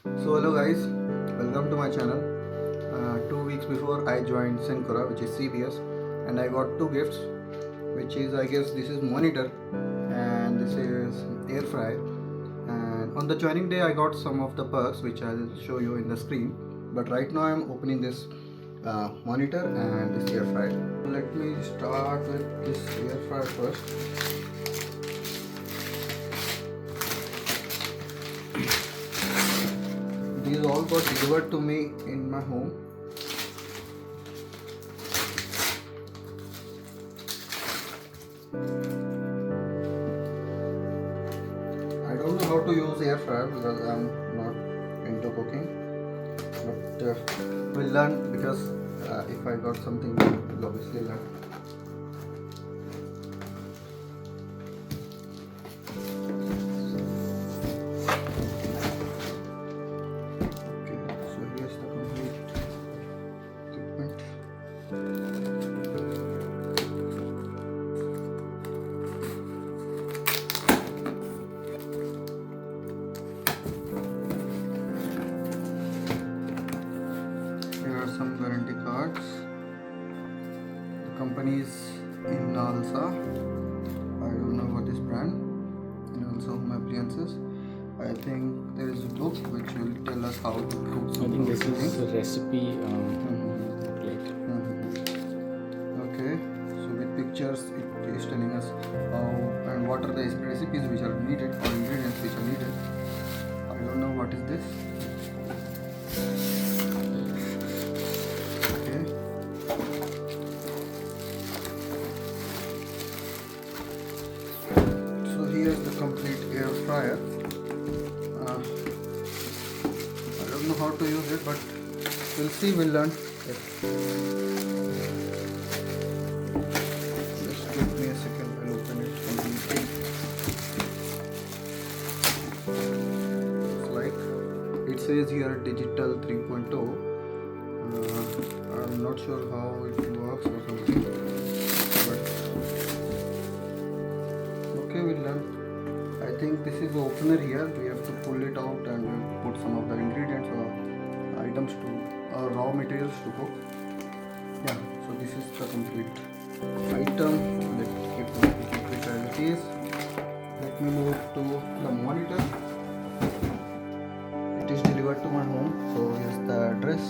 So hello guys, welcome to my channel. 2 weeks before I joined Cencora, which is CBS, and I got two gifts, which is I guess this is monitor and this is air fryer. And on the joining day I got some of the perks which I'll show you in the screen. But right now I'm opening this monitor and this air fryer. Let me start with this air fryer first. These all got delivered to me in my home. I don't know how to use air fryer because I'm not into cooking, but we'll learn because if I got something, we'll obviously learn. Some guarantee cards. The company is in Nalsa. I don't know what is brand. And also home appliances. I think there is a book which will tell us how to cook some. I think this is a recipe booklet. Okay, so with pictures it is telling us how and what are the recipes which are needed or ingredients which are needed. I don't know what is this. Here's the complete air fryer. I don't know how to use it, but we'll see, we'll learn. Just give me a second, I'll open it completely. It's like, it says here digital 3.0. I'm not sure how it works or something, but okay, we'll learn. I think this is the opener here. We have to pull it out and we'll put some of the ingredients or items to raw materials to cook. Yeah, so this is the complete item. Let's keep it as it is. Let me move to the monitor. It is delivered to my home. So here's the address.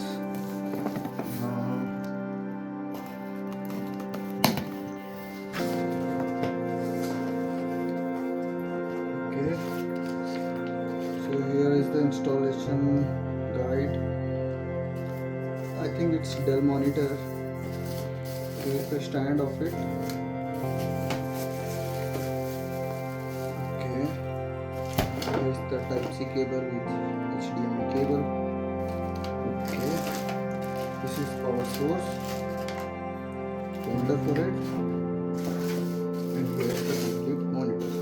So here is the installation guide. I think it's Dell monitor. Here's the stand of it. Okay. Here's the Type-C cable with HDMI cable. Okay. This is power source. Holder for it. And here's the complete monitor.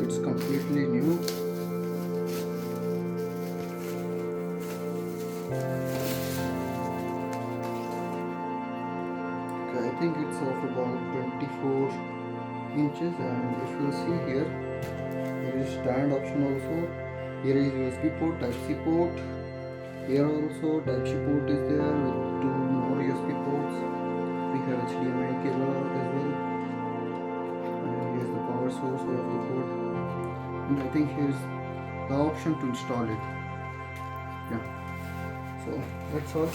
It's completely new. Okay, I think it's of about 24 inches, and if you see here, there is stand option also. Here is USB port, Type-C port. Here also Type-C port is there with 2 more USB ports. We have HDMI cable as well. And here's the power source we have to put. And I think here's the option to install it. Yeah, so that's all.